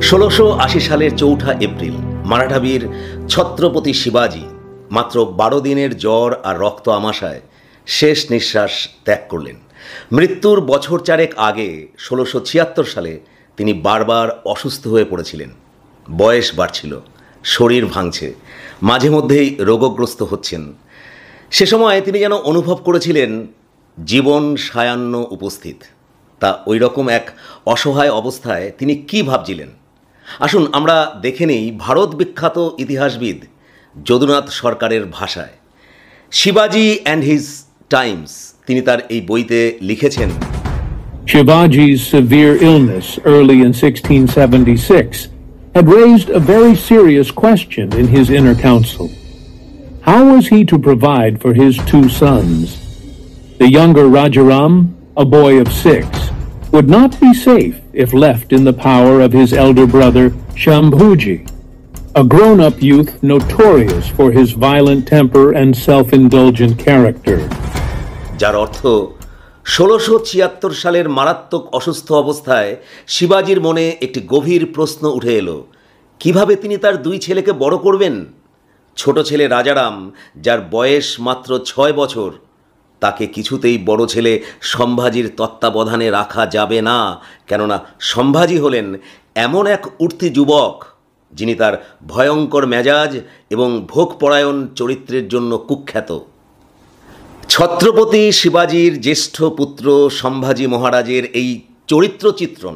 1680 সালের 4 এপ্রিল মারাঠা বীর ছত্রপতি শিবাজি মাত্র 12 দিনের জ্বর আর রক্ত আমাশায় শেষ নিঃশ্বাস ত্যাগ করলেন। মৃত্যুর বছর চারেক আগে 1676 সালে তিনি বারবার অসুস্থ হয়ে পড়েছিলেন। বয়স বাড়ছিল, শরীর ভাঙছে, মাঝে মধ্যেই রোগগ্রস্ত হচ্ছেন। সে সময় তিনি যেন অনুভব করেছিলেন জীবন সায়ান্ন উপস্থিত। তা ওই রকম এক অসহায় অবস্থায় তিনি কি ভাবছিলেন, আসুন আমরা দেখে নেই ভারত বিখ্যাত ইতিহাসবিদ যদুনাথ সরকারের ভাষায়। শিবাজি অ্যান্ড হিজ টাইমস তিনি তার এই বইতে লিখেছেন, Shivaji's severe illness early in 1676 had raised a very serious question in his inner council. How was he to provide for his two sons? The younger Rajaram, a boy of 6, would not be safe if left in the power of his elder brother Shambhuji, a grown-up youth notorious for his violent temper and self-indulgent character. যার অর্থ 1676 সালের মারাত্মক অসুস্থ অবস্থায় শিবাজির মনে একটি গভীর প্রশ্ন উঠে এলো, কিভাবে তিনি তার দুই ছেলেকে বড় করবেন। ছোট ছেলে রাজারাম, যার বয়স মাত্র 6 বছর, তাকে কিছুতেই বড় ছেলে সম্ভাজির তত্ত্বাবধানে রাখা যাবে না, কেননা সম্ভাজি হলেন এমন এক উঠতি যুবক যিনি তার ভয়ঙ্কর মেজাজ এবং ভোগপরায়ণ চরিত্রের জন্য কুখ্যাত। ছত্রপতি শিবাজির জ্যেষ্ঠ পুত্র সম্ভাজি মহারাজের এই চরিত্র চিত্রণ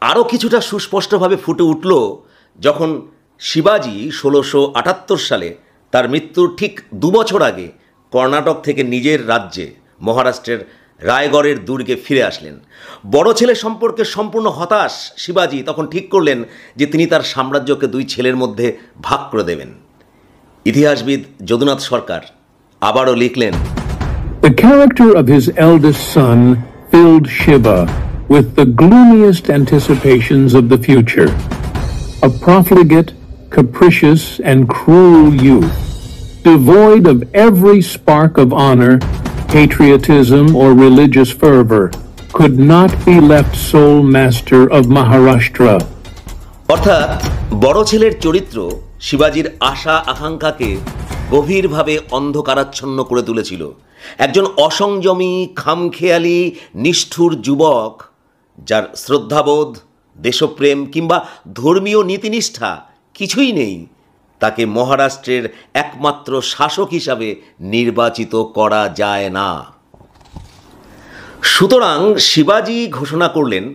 আরও কিছুটা সুস্পষ্টভাবে ফুটে উঠল যখন শিবাজি 1678 সালে তার মৃত্যুর ঠিক 2 বছর আগে কর্ণাটক থেকে নিজের রাজ্যে মহারাষ্ট্রের রায়গড়ের দুর্গে ফিরে আসলেন। বড় ছেলে সম্পর্কে সম্পূর্ণ হতাশ শিবাজি তখন ঠিক করলেন যে তিনি তার সাম্রাজ্যকে 2 ছেলের মধ্যে ভাগ করে দেবেন। ইতিহাসবিদ যদুনাথ সরকার আবারও লিখলেন, The character of his eldest son filled Shiva with the gloomiest anticipations of the future. A profligate, capricious, and cruel youth, devoid of every spark of honor, patriotism, or religious fervor, could not be left sole master of Maharashtra. অর্থাৎ বড় ছেলের চরিত্র শিবাজির আশা আকাঙ্ক্ষাকে গভীরভাবে অন্ধকারাচ্ছন্ন করে তুলেছিল। একজন অসংযমী, খামখেয়ালি, নিষ্ঠুর যুবক যার শ্রদ্ধাবোধ, দেশপ্রেম কিংবা ধর্মীয় নীতিনিষ্ঠা কিছুই নেই, তাকে মহারাষ্ট্রের একমাত্র শাসক হিসাবে নির্বাচিত করা যায় না। সুতরাং শিবাজি ঘোষণা করলেন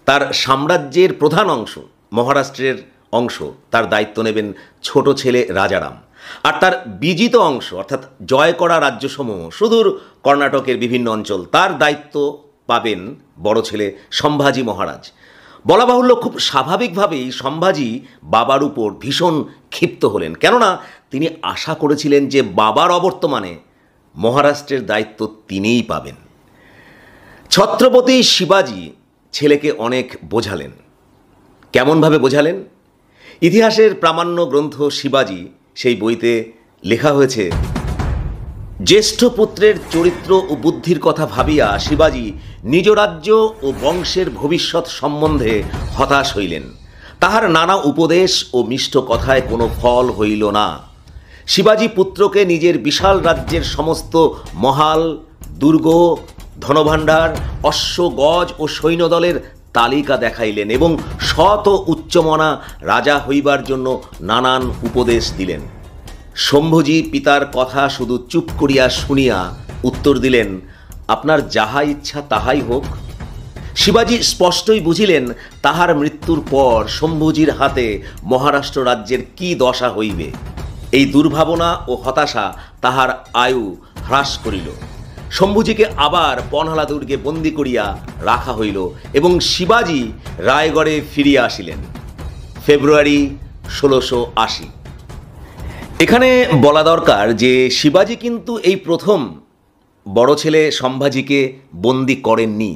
তার সাম্রাজ্যের প্রধান অংশ, মহারাষ্ট্রের অংশ, তার দায়িত্ব নেবেন ছোট ছেলে রাজারাম, আর তার বিজিত অংশ অর্থাৎ জয় করা রাজ্যসমূহ, সুদূর কর্ণাটকের বিভিন্ন অঞ্চল, তার দায়িত্ব পাবেন বড় ছেলে সম্ভাজি মহারাজ। বলা বাহুল্য খুব স্বাভাবিকভাবেই সম্ভাজি বাবার উপর ভীষণ ক্ষিপ্ত হলেন, কেননা তিনি আশা করেছিলেন যে বাবার অবর্তমানে মহারাষ্ট্রের দায়িত্ব তিনিই পাবেন। ছত্রপতি শিবাজি ছেলেকে অনেক বোঝালেন। কেমনভাবে বোঝালেন? ইতিহাসের প্রামাণ্য গ্রন্থ শিবাজি সেই বইতে লেখা হয়েছে, জ্যেষ্ঠ পুত্রের চরিত্র ও বুদ্ধির কথা ভাবিয়া শিবাজি নিজ রাজ্য ও বংশের ভবিষ্যৎ সম্বন্ধে হতাশ হইলেন। তাহার নানা উপদেশ ও মিষ্ট কথায় কোনো ফল হইল না। শিবাজি পুত্রকে নিজের বিশাল রাজ্যের সমস্ত মহাল, দুর্গ, ধনভাণ্ডার, অশ্ব, গজ ও সৈন্যদলের তালিকা দেখাইলেন এবং শত উচ্চমনা রাজা হইবার জন্য নানান উপদেশ দিলেন। শম্ভুজি পিতার কথা শুধু চুপ করিয়া শুনিয়া উত্তর দিলেন, আপনার যাহা ইচ্ছা তাহাই হোক। শিবাজি স্পষ্টই বুঝিলেন তাহার মৃত্যুর পর শম্ভুজির হাতে মহারাষ্ট্র রাজ্যের কি দশা হইবে। এই দুর্ভাবনা ও হতাশা তাহার আয়ু হ্রাস করিল। শম্ভুজিকে আবার পনহালা দুর্গে বন্দী করিয়া রাখা হইল এবং শিবাজি রায়গড়ে ফিরিয়া আসিলেন ফেব্রুয়ারি 1680। এখানে বলা দরকার যে শিবাজি কিন্তু এই প্রথম বড় ছেলে সম্ভাজিকে বন্দী করেননি।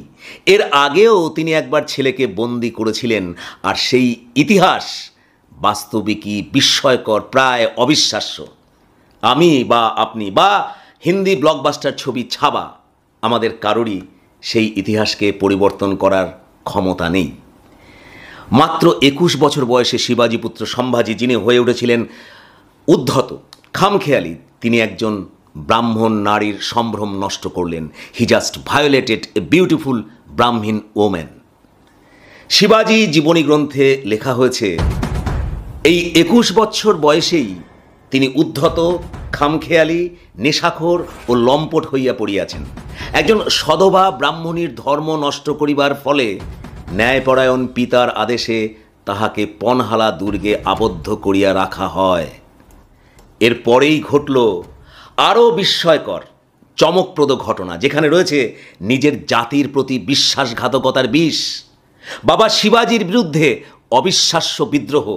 এর আগেও তিনি একবার ছেলেকে বন্দী করেছিলেন, আর সেই ইতিহাস বাস্তবিকই বিস্ময়কর, প্রায় অবিশ্বাস্য। আমি বা আপনি বা হিন্দি ব্লকবাস্টার ছবি ছাবা আমাদের কারোরই সেই ইতিহাসকে পরিবর্তন করার ক্ষমতা নেই। মাত্র 21 বছর বয়সে শিবাজী পুত্র সম্ভাজি, যিনি হয়ে উঠেছিলেন উদ্ধত, খামখেয়ালি, তিনি একজন ব্রাহ্মণ নারীর সম্ভ্রম নষ্ট করলেন। He just violated a beautiful Brahmin woman. শিবাজী জীবনী গ্রন্থে লেখা হয়েছে, এই 21 বছর বয়সেই তিনি উদ্ধত, খামখেয়ালি, নেশাখোর ও লম্পট হইয়া পড়িয়াছেন। একজন সধবা ব্রাহ্মণীর ধর্ম নষ্ট করিবার ফলে ন্যায়পরায়ণ পিতার আদেশে তাহাকে পনহালা দুর্গে আবদ্ধ করিয়া রাখা হয়। এর পরেই ঘটল আরও বিস্ময়কর, চমকপ্রদ ঘটনা, যেখানে রয়েছে নিজের জাতির প্রতি বিশ্বাসঘাতকতার বিষ, বাবা শিবাজির বিরুদ্ধে অবিশ্বাস্য বিদ্রোহ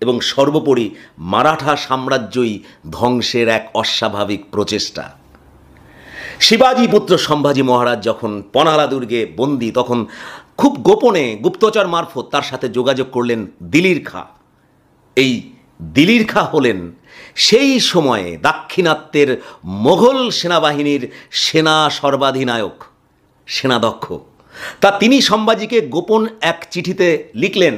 এবং সর্বোপরি মারাঠা সাম্রাজ্যই ধ্বংসের এক অস্বাভাবিক প্রচেষ্টা। শিবাজী পুত্র সম্ভাজি মহারাজ যখন পনহালা দুর্গে বন্দী, তখন খুব গোপনে গুপ্তচর মারফত তার সাথে যোগাযোগ করলেন দিলির খাঁ। এই দিলির খাঁ হলেন সেই সময়ে দাক্ষিণাত্যের মোঘল সেনাবাহিনীর সেনা সর্বাধিনায়ক, সেনাধ্যক্ষ। তিনি সম্ভাজিকে গোপন এক চিঠিতে লিখলেন,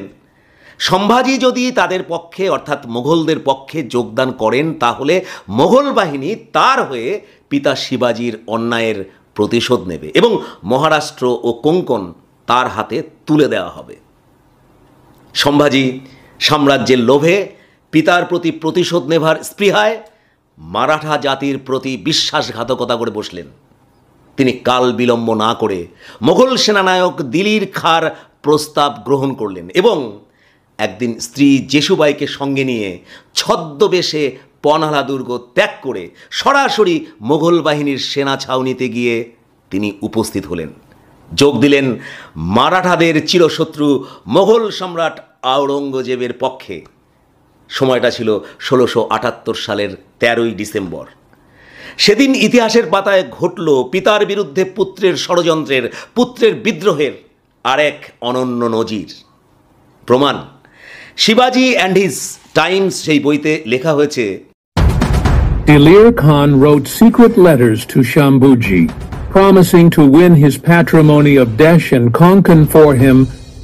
সম্ভাজি যদি তাদের পক্ষে অর্থাৎ মোঘলদের পক্ষে যোগদান করেন, তাহলে মোঘল বাহিনী তার হয়ে পিতা শিবাজির অন্যায়ের প্রতিশোধ নেবে এবং মহারাষ্ট্র ও কোঙ্কণ তার হাতে তুলে দেওয়া হবে। সম্ভাজি সাম্রাজ্যের লোভে, পিতার প্রতি প্রতিশোধ নেভার স্পৃহায় মারাঠা জাতির প্রতি বিশ্বাসঘাতকতা করে বসলেন। তিনি কাল বিলম্ব না করে মোগল সেনানায়ক দিলির খাঁর প্রস্তাব গ্রহণ করলেন এবং একদিন স্ত্রী জেসুবাইকে সঙ্গে নিয়ে ছদ্মবেশে পনহালা দুর্গ ত্যাগ করে সরাসরি মোগল বাহিনীর সেনা ছাউনিতে গিয়ে তিনি উপস্থিত হলেন। যোগ দিলেন মারাঠাদের চিরশত্রু মোগল সম্রাট আওরঙ্গজেবের পক্ষে। সময়টা ছিল 1678 সালের 13ই ডিসেম্বর। সেদিন ইতিহাসের পাতায় ঘটল পিতার বিরুদ্ধে পুত্রের ষড়যন্ত্রের, পুত্রের বিদ্রোহের আরেক অনন্য নজির। প্রমাণ শিবাজি অ্যান্ড হিজ টাইমস সেই বইতে লেখা হয়েছে, Dilir Khan wrote secret letters to Shambhuji, promising to win his patrimony of Desh and Konkan for him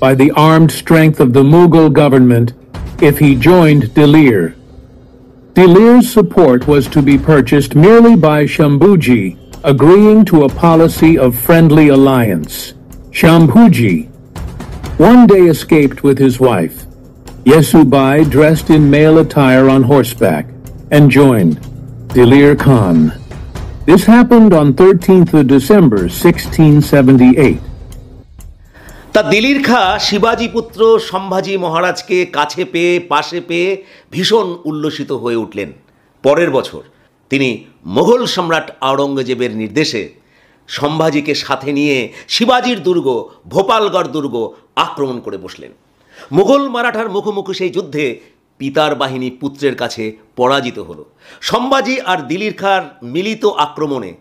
by the armed strength of the Mughal government if he joined Dilir. Dilir's support was to be purchased merely by Shambhuji, agreeing to a policy of friendly alliance. Shambhuji one day escaped with his wife, Yesubai, dressed in male attire on horseback, and joined Dilir Khan. This happened on 13th of December, 1678. দিলির Khan শিবাজী পুত্র সম্ভাজি মহারাজকে কাছে পেয়ে, পাশে পেয়ে ভীষণ উল্লসিত হয়ে উঠলেন। পরের বছর তিনি মোগল সম্রাট আওরঙ্গজেবের নির্দেশে সম্ভাজিকে সাথে নিয়ে শিবাজির দুর্গ ভোপালগড় দুর্গ আক্রমণ করে বসলেন। মোগল মারাঠার মুখোমুখি সেই যুদ্ধে পিতার বাহিনী পুত্রের কাছে পরাজিত হল। সম্ভাজি আর দিলির খাঁর মিলিত আক্রমণে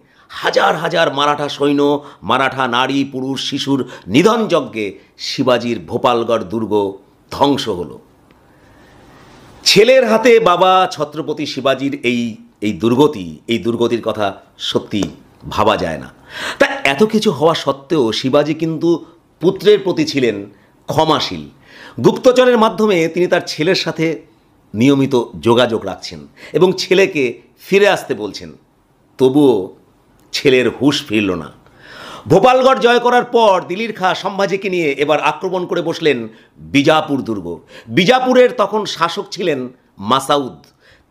হাজার হাজার মারাঠা সৈন্য, মারাঠা নারী, পুরুষ, শিশুর নিধন যজ্ঞে শিবাজির ভোপালগড় দুর্গ ধ্বংস হল। ছেলের হাতে বাবা ছত্রপতি শিবাজির এই দুর্গতির কথা সত্যি ভাবা যায় না। তা এত কিছু হওয়া সত্ত্বেও শিবাজি কিন্তু পুত্রের প্রতি ছিলেন ক্ষমাশীল। গুপ্তচরের মাধ্যমে তিনি তার ছেলের সাথে নিয়মিত যোগাযোগ রাখছেন এবং ছেলেকে ফিরে আসতে বলছেন। তবুও ছেলের হুঁশ ফিরল না। ভোপালগড় জয় করার পর দিলির খাঁ সম্ভাজিকে নিয়ে এবার আক্রমণ করে বসলেন বিজাপুর দুর্গ। বিজাপুরের তখন শাসক ছিলেন মাসাউদ।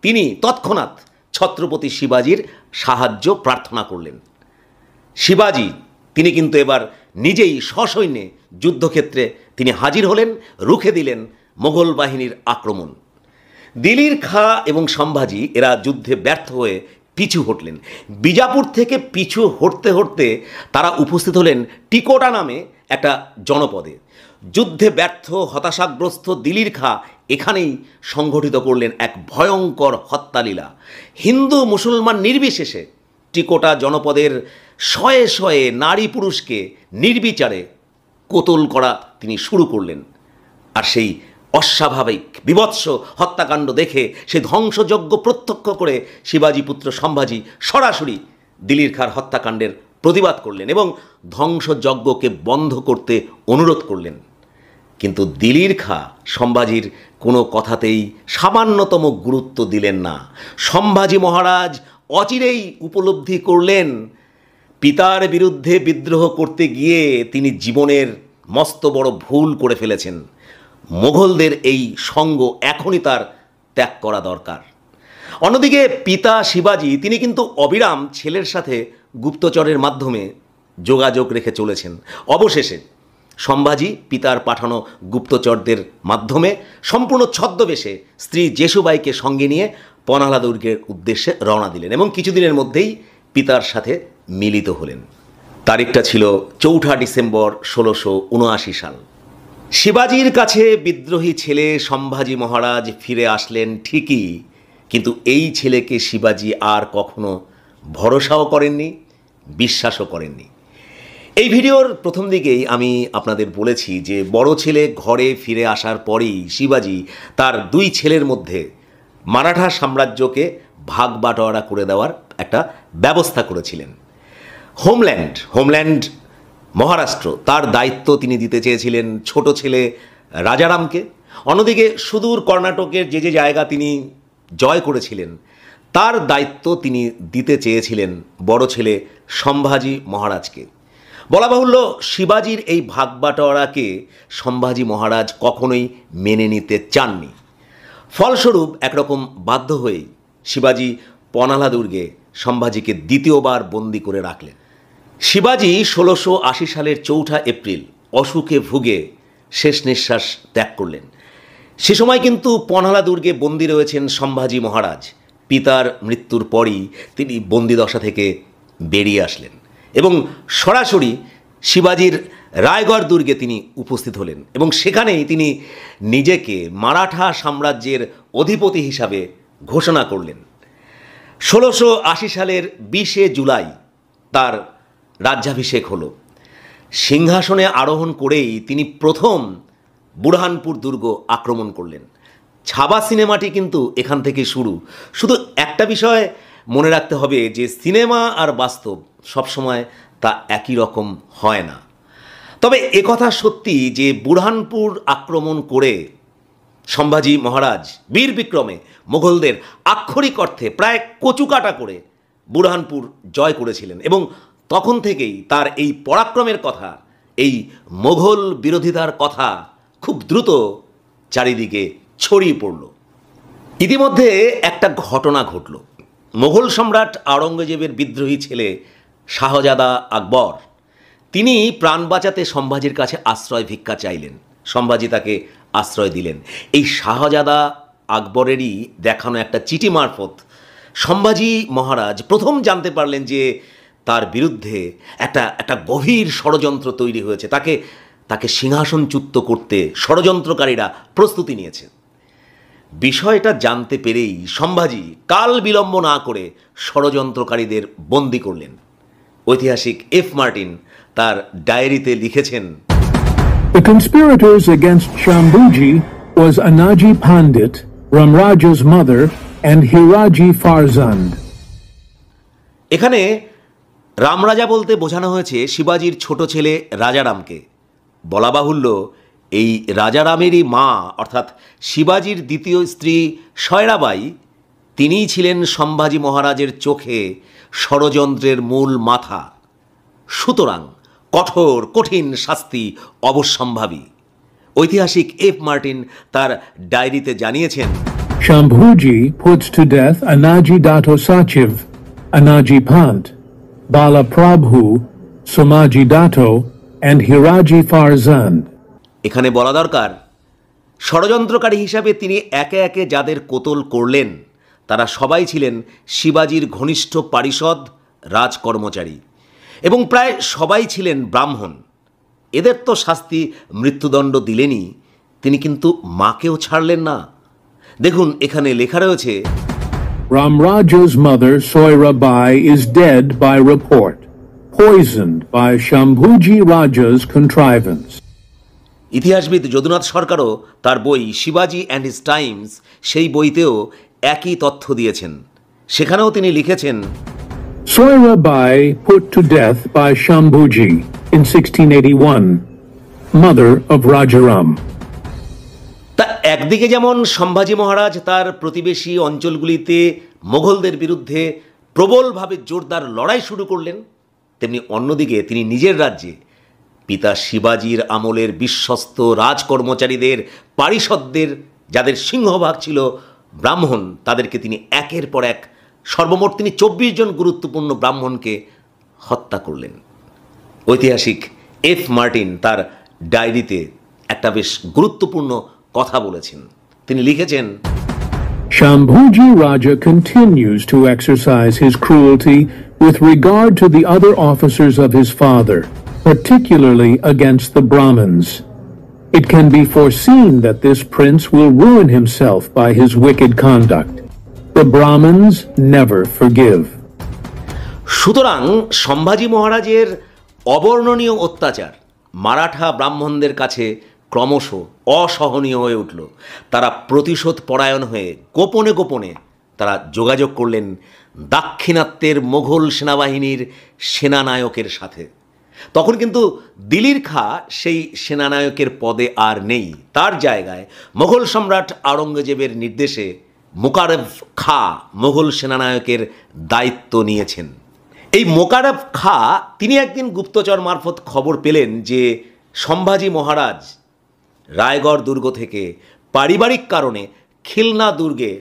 তিনি তৎক্ষণাৎ ছত্রপতি শিবাজির সাহায্য প্রার্থনা করলেন। শিবাজি তিনি কিন্তু এবার নিজেই সসৈন্যে যুদ্ধক্ষেত্রে তিনি হাজির হলেন, রুখে দিলেন মোগল বাহিনীর আক্রমণ। দিলির খাঁ এবং সম্ভাজি এরা যুদ্ধে ব্যর্থ হয়ে পিছু হটলেন। বিজাপুর থেকে পিছু হটতে হটতে তারা উপস্থিত হলেন টিকোটা নামে একটা জনপদে। যুদ্ধে ব্যর্থ, হতাশাগ্রস্ত দিলির খাঁ এখানেই সংগঠিত করলেন এক ভয়ঙ্কর হত্যালীলা। হিন্দু মুসলমান নির্বিশেষে টিকোটা জনপদের শয়ে শয়ে নারী পুরুষকে নির্বিচারে কতল করা তিনি শুরু করলেন। আর সেই অস্বাভাবিক বিভৎস হত্যাকাণ্ড দেখে সেই ধ্বংসযজ্ঞ প্রত্যক্ষ করে শিবাজী পুত্র সম্ভাজি সরাসরি দিলির খাঁর হত্যাকাণ্ডের প্রতিবাদ করলেন এবং ধ্বংসযজ্ঞকে বন্ধ করতে অনুরোধ করলেন। কিন্তু দিলির খাঁ সম্ভাজির কোনো কথাতেই সামান্যতম গুরুত্ব দিলেন না। সম্ভাজি মহারাজ অচিরেই উপলব্ধি করলেন পিতার বিরুদ্ধে বিদ্রোহ করতে গিয়ে তিনি জীবনের মস্ত বড় ভুল করে ফেলেছেন। মোগলদের এই সঙ্গ এখনই তার ত্যাগ করা দরকার। অন্যদিকে পিতা শিবাজি তিনি কিন্তু অবিরাম ছেলের সাথে গুপ্তচরের মাধ্যমে যোগাযোগ রেখে চলেছেন। অবশেষে সম্ভাজি পিতার পাঠানো গুপ্তচরদের মাধ্যমে সম্পূর্ণ ছদ্মবেশে স্ত্রী যেশুবাইকে সঙ্গে নিয়ে পনালা দুর্গের উদ্দেশ্যে রওনা দিলেন এবং কিছুদিনের মধ্যেই পিতার সাথে মিলিত হলেন। তারিখটা ছিল 4 ডিসেম্বর 1679 সাল। শিবাজির কাছে বিদ্রোহী ছেলে সম্ভাজি মহারাজ ফিরে আসলেন ঠিকই, কিন্তু এই ছেলেকে শিবাজি আর কখনো ভরসাও করেননি, বিশ্বাসও করেননি। এই ভিডিওর প্রথম দিকেই আমি আপনাদের বলেছি যে বড় ছেলে ঘরে ফিরে আসার পরেই শিবাজি তার 2 ছেলের মধ্যে মারাঠা সাম্রাজ্যকে ভাগ বাটোয়ারা করে দেওয়ার একটা ব্যবস্থা করেছিলেন। হোমল্যান্ড মহারাষ্ট্র তার দায়িত্ব তিনি দিতে চেয়েছিলেন ছোট ছেলে রাজারামকে। অন্যদিকে সুদূর কর্ণাটকের যে জায়গা তিনি জয় করেছিলেন তার দায়িত্ব তিনি দিতে চেয়েছিলেন বড় ছেলে সম্ভাজি মহারাজকে। বলা বাহুল্য শিবাজির এই ভাগবাটোয়ারাকে সম্ভাজি মহারাজ কখনোই মেনে নিতে চাননি। ফলস্বরূপ একরকম বাধ্য হয়ে শিবাজি পনালা দুর্গে সম্ভাজিকে দ্বিতীয়বার বন্দি করে রাখলেন। শিবাজি 1680 সালের 4 এপ্রিল অসুখে ভুগে শেষ নিঃশ্বাস ত্যাগ করলেন। সে সময় কিন্তু পনালা দুর্গে বন্দী রয়েছেন সম্ভাজি মহারাজ। পিতার মৃত্যুর পরই তিনি বন্দিদশা থেকে বেরিয়ে আসলেন এবং সরাসরি শিবাজির রায়গড় দুর্গে তিনি উপস্থিত হলেন এবং সেখানেই তিনি নিজেকে মারাঠা সাম্রাজ্যের অধিপতি হিসাবে ঘোষণা করলেন। 1680 সালের 20 জুলাই তার রাজ্যাভিষেক হলো। সিংহাসনে আরোহণ করেই তিনি প্রথম বুরহানপুর দুর্গ আক্রমণ করলেন। ছাবা সিনেমাটি কিন্তু এখান থেকে শুরু। শুধু একটা বিষয় মনে রাখতে হবে যে সিনেমা আর বাস্তব সবসময় তা একই রকম হয় না। তবে একথা সত্যি যে বুরহানপুর আক্রমণ করে সম্ভাজি মহারাজ বীর বিক্রমে মোগলদের আক্ষরিক অর্থে প্রায় কচুকাটা করে বুরহানপুর জয় করেছিলেন এবং তখন থেকেই তার এই পরাক্রমের কথা, এই মোগল বিরোধিতার কথা খুব দ্রুত চারিদিকে ছড়িয়ে পড়ল। ইতিমধ্যে একটা ঘটনা ঘটল। মোগল সম্রাট আওরঙ্গজেবের বিদ্রোহী ছেলে শাহজাদা আকবর তিনি প্রাণ বাঁচাতে সম্ভাজির কাছে আশ্রয় ভিক্ষা চাইলেন। সম্ভাজি তাকে আশ্রয় দিলেন। এই শাহজাদা আকবরেরই দেখানো একটা চিঠি মারফত সম্ভাজি মহারাজ প্রথম জানতে পারলেন যে তার বিরুদ্ধে একটা গভীর ষড়যন্ত্র তৈরি হয়েছে। তাকে সিংহাসনচ্যুত করতে ষড়যন্ত্রকারীরা প্রস্তুতি নিয়েছে। বিষয়টা জানতে পেরেই সম্ভাজি কাল বিলম্ব না করে ষড়যন্ত্রকারীদের বন্দী করলেন। ঐতিহাসিক এফ মার্টিন তার ডায়েরিতে লিখেছেন, The conspirators against Shambhuji was Anaji Pandit, Ramraja's mother, and Hiraji Farzand. এখানে রামরাজা বলতে বোঝানো হয়েছে শিবাজির ছোট ছেলে রাজারামকে। বলা বাহুল্য এই রাজারামেরই মা অর্থাৎ শিবাজির দ্বিতীয় স্ত্রী সয়রাবাই তিনিই ছিলেন সম্ভাজি মহারাজের চোখে ষড়যন্ত্রের মূল মাথা। সুতরাং কঠিন শাস্তি অবশ্যম্ভাবী। ঐতিহাসিক এফ মার্টিন তার ডায়েরিতে জানিয়েছেন, Shambhuji puts to death Anaji Dato Sachiv, Anaji Pant, Bala Prabhu, Somaji Dato, and Hiraji Farzand. এখানে বলা দরকার ষড়যন্ত্রকারী হিসাবে তিনি একে একে যাদের কোতল করলেন তারা সবাই ছিলেন শিবাজির ঘনিষ্ঠ পারিষদ রাজকর্মচারী এবং প্রায় সবাই ছিলেন ব্রাহ্মণ। এদের তো শাস্তি মৃত্যুদণ্ড দিলেনই, তিনি কিন্তু মাকেও ছাড়লেন না। দেখুন এখানে লেখা রয়েছে, Ramraja's mother Soirabai is dead by report, poisoned by Shambhuji Raja's contrivance. ইতিহাসবিদ যদুনাথ সরকারও তার বই শিবাজি অ্যান্ড হিজ টাইমস সেই বইতেও একই তথ্য দিয়েছেন। সেখানেও তিনি লিখেছেন, Soirabai put to death by Shambhuji in 1681, mother of Rajaram. একদিকে যেমন সম্ভাজি মহারাজ তার প্রতিবেশী অঞ্চলগুলিতে মোগলদের বিরুদ্ধে প্রবলভাবে জোরদার লড়াই শুরু করলেন, তেমনি অন্যদিকে তিনি নিজের রাজ্যে পিতা শিবাজির আমলের বিশ্বস্ত রাজকর্মচারীদের পারিষদদের, যাদের সিংহভাগ ছিল ব্রাহ্মণ, তাদেরকে তিনি একের পর এক সর্বমোট তিনি 24 জন গুরুত্বপূর্ণ ব্রাহ্মণকে হত্যা করলেন। ঐতিহাসিক এফ মার্টিন তার ডায়েরিতে একটা বেশ গুরুত্বপূর্ণ কথা বলেছেন। তিনি লিখেছেন, Shambhuji Raja continues to exercise his cruelty with regard to the other officers of his father, particularly against the Brahmins. It can be foreseen that this prince will ruin himself by his wicked conduct. The Brahmins never forgive. সুতরাং সম্ভাজি মহারাজের অবর্ণনীয় অত্যাচার মারাঠা ব্রাহ্মণদের কাছে ক্রমশ অসহনীয় হয়ে উঠল। তারা প্রতিশোধ পরায়ণ হয়ে গোপনে গোপনে তারা যোগাযোগ করলেন দাক্ষিণাত্যের মোঘল সেনাবাহিনীর সেনানায়কের সাথে। তখন কিন্তু দিলির খাঁ সেই সেনানায়কের পদে আর নেই। তার জায়গায় মোঘল সম্রাট আওরঙ্গজেবের নির্দেশে মোকাররব খাঁ মোঘল সেনানায়কের দায়িত্ব নিয়েছেন। এই মোকাররব খাঁ তিনি একদিন গুপ্তচর মারফত খবর পেলেন যে সম্ভাজি মহারাজ রায়গড় দুর্গ থেকে পারিবারিক কারণে খিলনা দুর্গে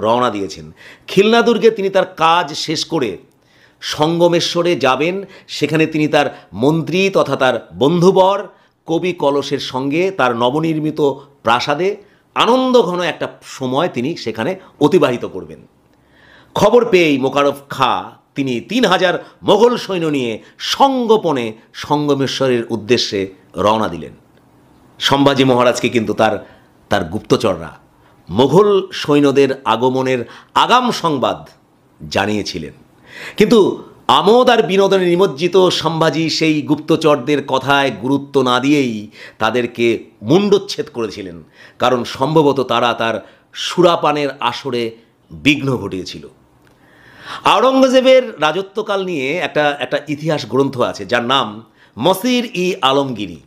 রওনা দিয়েছেন। খিলনা দুর্গে তিনি তার কাজ শেষ করে সঙ্গমেশ্বরে যাবেন। সেখানে তিনি তার মন্ত্রী তথা তার বন্ধুবর কবি কলসের সঙ্গে তার নবনির্মিত প্রাসাদে আনন্দঘন একটা সময় তিনি সেখানে অতিবাহিত করবেন। খবর পেয়েই মোকাররব খাঁ তিনি 3000 মোগল সৈন্য নিয়ে সঙ্গোপনে সঙ্গমেশ্বরের উদ্দেশ্যে রওনা দিলেন। সম্ভাজি মহারাজকে কিন্তু তার গুপ্তচররা মোঘল সৈন্যদের আগমনের আগাম সংবাদ জানিয়েছিলেন। কিন্তু আমোদ আর বিনোদনে নিমজ্জিত সম্ভাজি সেই গুপ্তচরদের কথায় গুরুত্ব না দিয়েই তাদেরকে মুণ্ডচ্ছেদ করেছিলেন, কারণ সম্ভবত তারা তার সুরাপানের আসরে বিঘ্ন ঘটিয়েছিল। আওরঙ্গজেবের রাজত্বকাল নিয়ে একটা ইতিহাস গ্রন্থ আছে যার নাম মসির-ই-আলমগীরি।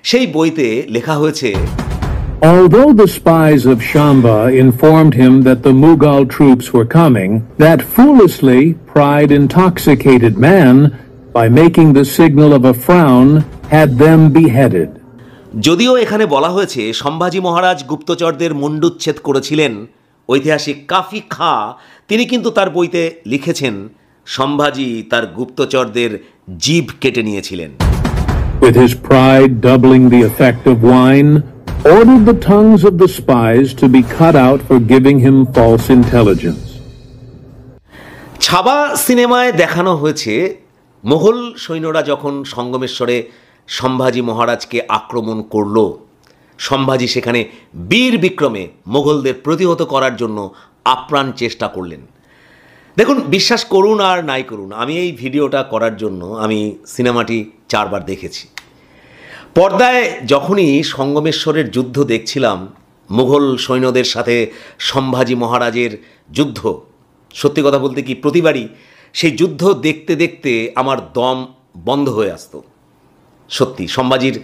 সেই বইতে লেখা হয়েছে, Although the spies of Shamba informed him that the Mughal troops were coming, that foolishly pride-intoxicated man, by making the signal of a frown, had them beheaded. যদিও এখানে বলা হয়েছে সম্ভাজি মহারাজ গুপ্তচরদের মুণ্ডুচ্ছেদ করেছিলেন, ঐতিহাসিক কাফি খাঁ তিনি কিন্তু তার বইতে লিখেছেন সম্ভাজি তার গুপ্তচরদের জিভ কেটে নিয়েছিলেন। With his pride doubling the effect of wine, ordered the tongues of the spies to be cut out for giving him false intelligence. Chhaava সিনেমায় দেখানো হয়েছে মোগল সৈন্যরা যখন সঙ্গমেশ্বরে সম্ভাজি মহারাজকে আক্রমণ করল, সম্ভাজি সেখানে বীর বিক্রমে মোগলদের প্রতিহত করার জন্য আপ্রাণ চেষ্টা করলেন। দেখুন, বিশ্বাস করুন আর নাই করুন, আমি এই ভিডিওটা করার জন্য আমি সিনেমাটি 4 বার দেখেছি। পর্দায় যখনই সঙ্গমেশ্বরের যুদ্ধ দেখছিলাম, মুঘল সৈন্যদের সাথে সম্ভাজি মহারাজের যুদ্ধ, সত্যি কথা বলতে কি প্রতিবারই সেই যুদ্ধ দেখতে দেখতে আমার দম বন্ধ হয়ে আসতো। সত্যি সম্ভাজির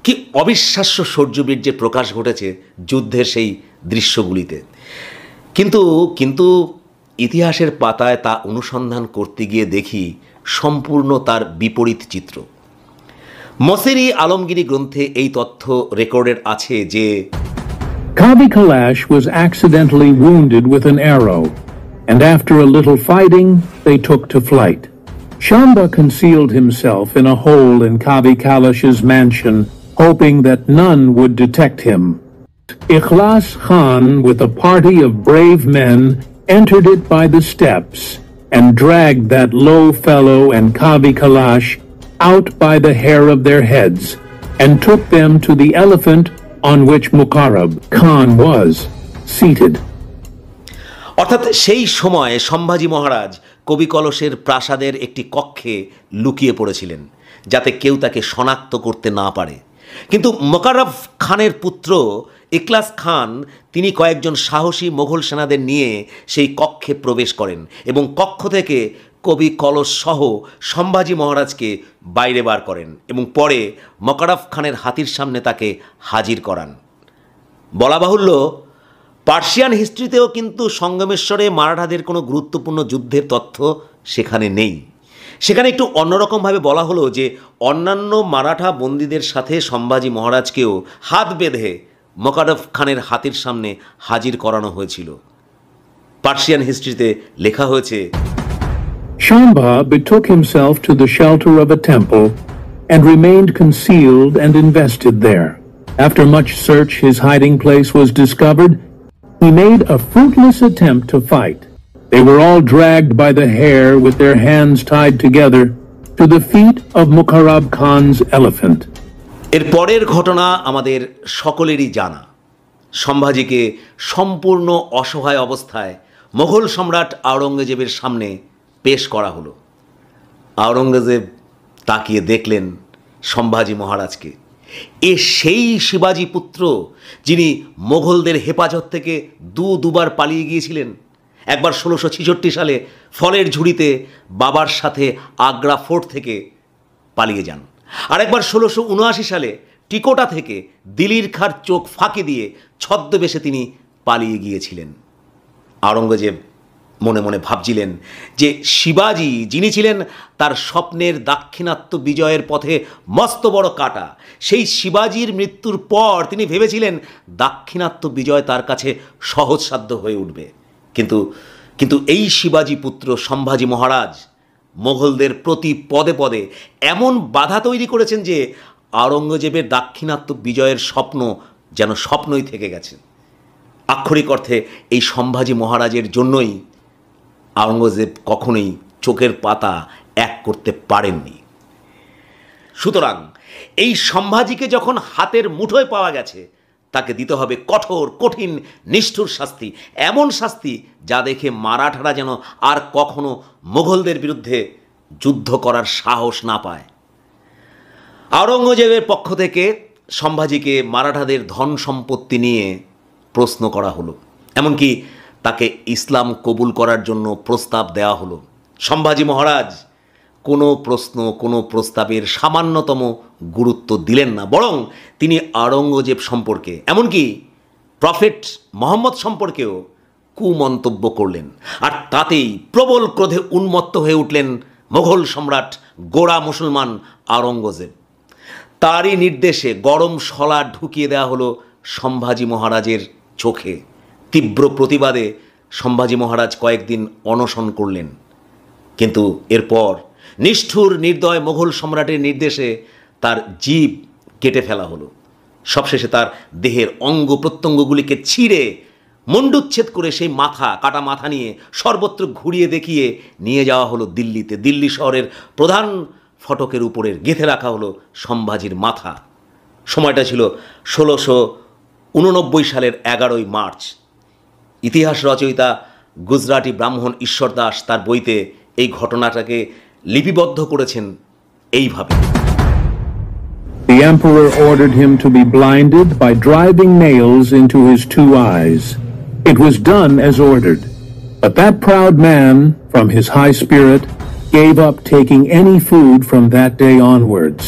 কি অবিশ্বাস্য শৌর্যবীর্যের প্রকাশ ঘটেছে যুদ্ধের সেই দৃশ্যগুলিতে। কিন্তু ইতিহাসের পাতায় তা অনুসন্ধান করতে গিয়ে দেখি সম্পূর্ণ তার বিপরীত চিত্র। মসির-ই-আলমগীরি গ্রন্থে এই তথ্য রেকর্ডেড আছে যে Kavi Kalash was accidentally wounded with an arrow, and after a little fighting, they took to flight. Shamba concealed himself in a hole in Kavi Kalash's mansion, hoping that none would detect him. Ikhlas Khan, with a party of brave men, entered it by the steps and dragged that low fellow and Kavi Kalash out by the hair of their heads and took them to the elephant on which Mukarrab Khan was seated. অর্থাৎ সেই সময় সম্ভাজি মহারাজ কবি কলসের প্রাসাদের একটি কক্ষে লুকিয়ে পড়েছিলেন যাতে কেউ তাকে শনাক্ত করতে না পারে। কিন্তু মুকাররব খানের পুত্র ইখলাস খান তিনি কয়েকজন সাহসী মোগল সেনাদের নিয়ে সেই কক্ষে প্রবেশ করেন এবং কক্ষ থেকে কবি কলস সহ সম্ভাজি মহারাজকে বাইরে বার করেন এবং পরে মুকাররব খানের হাতির সামনে তাকে হাজির করান। বলা বাহুল্য পার্সিয়ান হিস্ট্রিতেও কিন্তু সঙ্গমেশ্বরে মারাঠাদের কোনো গুরুত্বপূর্ণ যুদ্ধের তথ্য সেখানে নেই। সেখানে একটু অন্যরকমভাবে বলা হলো যে অন্যান্য মারাঠা বন্দীদের সাথে সম্ভাজি মহারাজকেও হাত বেঁধে মোকাররফ খানের হাতির সামনে হাজির করানো হয়েছিল। পার্সিয়ান হিস্ট্রিতে লেখা হয়েছে, Shamba betook himself to the shelter of a temple and remained concealed and invested there. After much search, his hiding place was discovered. He made a fruitless attempt to fight. They were all dragged by the hair with their hands tied together to the feet of Mukarrab Khan's elephant. এর পরের ঘটনা আমাদের সকলেরই জানা। সম্ভাজিকে সম্পূর্ণ অসহায় অবস্থায় মোগল সম্রাট আওরঙ্গজেবের সামনে পেশ করা হলো। আওরঙ্গজেব তাকিয়ে দেখলেন সম্ভাজি মহারাজকে। এ সেই শিবাজি পুত্র যিনি মোগলদের হেফাজত থেকে দুবার পালিয়ে গিয়েছিলেন। একবার 1666 সালে ফলের ঝুড়িতে বাবার সাথে আগ্রা ফোর্ট থেকে পালিয়ে যান, আর একবার 1679 সালে টিকোটা থেকে দিলির খাঁর চোখ ফাঁকি দিয়ে ছদ্মবেশে তিনি পালিয়ে গিয়েছিলেন। আওরঙ্গজেব মনে মনে ভাবছিলেন যে শিবাজি যিনি ছিলেন তার স্বপ্নের দাক্ষিণাত্য বিজয়ের পথে মস্ত বড় কাঁটা, সেই শিবাজির মৃত্যুর পর তিনি ভেবেছিলেন দাক্ষিণাত্য বিজয় তার কাছে সহজসাধ্য হয়ে উঠবে। কিন্তু এই শিবাজি পুত্র সম্ভাজি মহারাজ মোগলদের প্রতি পদে পদে এমন বাধা তৈরি করেছেন যে আওরঙ্গজেবের দাক্ষিণাত্য বিজয়ের স্বপ্ন যেন স্বপ্নই থেকে গেছে। আক্ষরিক অর্থে এই সম্ভাজি মহারাজের জন্যই আওরঙ্গজেব কখনোই চোখের পাতা এক করতে পারেননি। সুতরাং এই সম্ভাজিকে যখন হাতের মুঠোয় পাওয়া গেছে তাকে দিতে হবে কঠোর, কঠিন, নিষ্ঠুর শাস্তি, এমন শাস্তি যা দেখে মারাঠারা যেন আর কখনো মোগলদের বিরুদ্ধে যুদ্ধ করার সাহস না পায়। আওরঙ্গজেবের পক্ষ থেকে সম্ভাজিকে মারাঠাদের ধন সম্পত্তি নিয়ে প্রশ্ন করা হলো, এমনকি তাকে ইসলাম কবুল করার জন্য প্রস্তাব দেওয়া হলো। সম্ভাজি মহারাজ কোনো প্রস্তাবের সামান্যতম গুরুত্ব দিলেন না, বরং তিনি আওরঙ্গজেব সম্পর্কে, এমনকি প্রফেট মোহাম্মদ সম্পর্কেও কুমন্তব্য করলেন। আর তাতেই প্রবল ক্রোধে উন্মত্ত হয়ে উঠলেন মোগল সম্রাট গোঁড়া মুসলমান আওরঙ্গজেব। তারই নির্দেশে গরম শলা ঢুকিয়ে দেওয়া হলো সম্ভাজি মহারাজের চোখে। তীব্র প্রতিবাদে সম্ভাজি মহারাজ কয়েকদিন অনশন করলেন, কিন্তু এরপর নিষ্ঠুর নির্দয় মোগল সম্রাটের নির্দেশে তার জিভ কেটে ফেলা হলো। সবশেষে তার দেহের অঙ্গ প্রত্যঙ্গগুলিকে ছিঁড়ে মুণ্ডুচ্ছেদ করে সেই কাটা মাথা নিয়ে সর্বত্র ঘুরিয়ে দেখিয়ে নিয়ে যাওয়া হলো দিল্লিতে। দিল্লি শহরের প্রধান ফটকের উপরে গেঁথে রাখা হলো সম্ভাজির মাথা। সময়টা ছিল 1689 সালের 11ই মার্চ। ইতিহাস রচয়িতা গুজরাটি ব্রাহ্মণ ঈশ্বর দাস তার বইতে এই ঘটনাটাকে লিপিবদ্ধ করেছেন এইভাবে। The emperor ordered him to be blinded by driving nails into his 2 eyes. It was done as ordered, but that proud man, from his high spirit, gave up taking any food from that day onwards.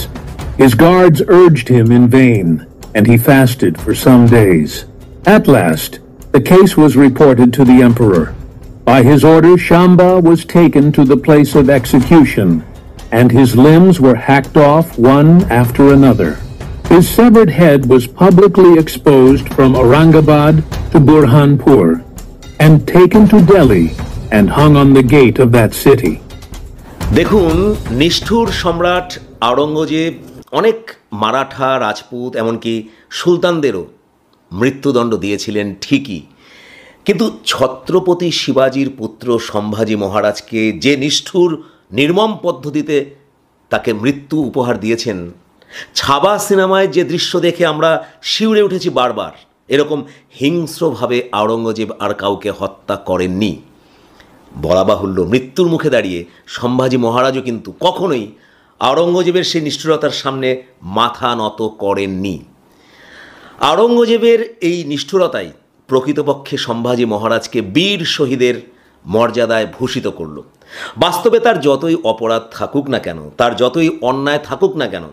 His guards urged him in vain, and he fasted for some days. At last, the case was reported to the emperor. By his order, Shamba was taken to the place of execution, and his limbs were hacked off one after another. His severed head was publicly exposed from Aurangabad to Burhanpur, and taken to Delhi and hung on the gate of that city. দেখুন, নিষ্ঠুর সম্রাট আওরঙ্গজেব অনেক মারাঠা, রাজপুত, এমনকি সুলতানদেরও মৃত্যুদণ্ড দিয়েছিলেন ঠিকই, কিন্তু ছত্রপতি শিবাজির পুত্র সম্ভাজি মহারাজকে যে নিষ্ঠুর নির্মম পদ্ধতিতে তাকে মৃত্যু উপহার দিয়েছেন, ছাবা সিনেমায় যে দৃশ্য দেখে আমরা শিউরে উঠেছি বারবার, এরকম হিংস্রভাবে আওরঙ্গজেব আর কাউকে হত্যা করেননি। বলা বাহুল্য, মৃত্যুর মুখে দাঁড়িয়ে সম্ভাজি মহারাজও কিন্তু কখনোই আওরঙ্গজেবের সেই নিষ্ঠুরতার সামনে মাথা নত করেননি। আওরঙ্গজেবের এই নিষ্ঠুরতাই প্রকৃতপক্ষে সম্ভাজি মহারাজকে বীর শহীদের মর্যাদায় ভূষিত করল। বাস্তবে তার যতই অপরাধ থাকুক না কেন, তার যতই অন্যায় থাকুক না কেন,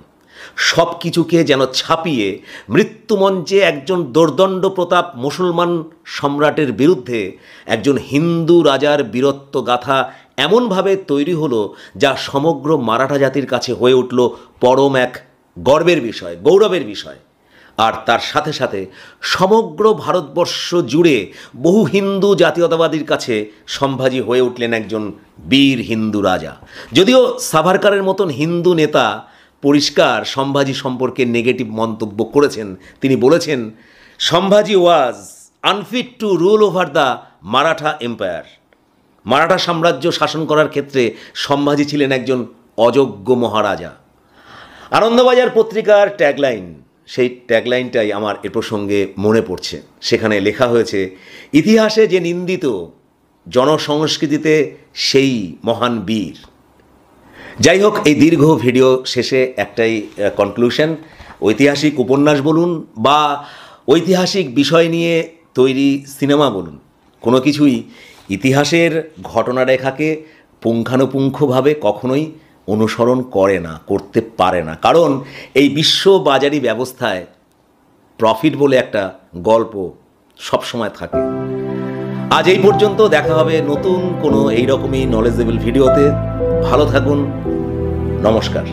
সব কিছুকে যেন ছাপিয়ে মৃত্যুমঞ্চে একজন দোর্দণ্ড প্রতাপ মুসলমান সম্রাটের বিরুদ্ধে একজন হিন্দু রাজার বীরত্ব গাথা এমনভাবে তৈরি হলো যা সমগ্র মারাঠা জাতির কাছে হয়ে উঠল পরম এক গর্বের বিষয়, গৌরবের বিষয়। আর তার সাথে সাথে সমগ্র ভারতবর্ষ জুড়ে বহু হিন্দু জাতীয়তাবাদীর কাছে সম্ভাজি হয়ে উঠলেন একজন বীর হিন্দু রাজা। যদিও সাভারকারের মতন হিন্দু নেতা পরিষ্কার সম্ভাজি সম্পর্কে নেগেটিভ মন্তব্য করেছেন। তিনি বলেছেন, Sambhaji was unfit to rule over the Maratha empire. Maratha সাম্রাজ্য শাসন করার ক্ষেত্রে সম্ভাজি ছিলেন একজন অযোগ্য মহারাজা। আনন্দবাজার পত্রিকার ট্যাগলাইন, সেই ট্যাগলাইনটাই আমার এ প্রসঙ্গে মনে পড়ছে। সেখানে লেখা হয়েছে, ইতিহাসে যে নিন্দিত, জনসংস্কৃতিতে সেই মহান বীর। যাই হোক, এই দীর্ঘ ভিডিও শেষে একটাই কনক্লুশন, ঐতিহাসিক উপন্যাস বলুন বা ঐতিহাসিক বিষয় নিয়ে তৈরি সিনেমা বলুন, কোনো কিছুই ইতিহাসের ঘটনারেখাকে পুঙ্খানুপুঙ্খভাবে কখনোই অনুসরণ করে না, করতে পারে না। কারণ এই বিশ্ববাজারি ব্যবস্থায় প্রফিট বলে একটা গল্প সবসময় থাকে। আজ এই পর্যন্ত, দেখা হবে নতুন কোনো এইরকমই নলেজেবল ভিডিওতে। ভালো থাকুন, নমস্কার।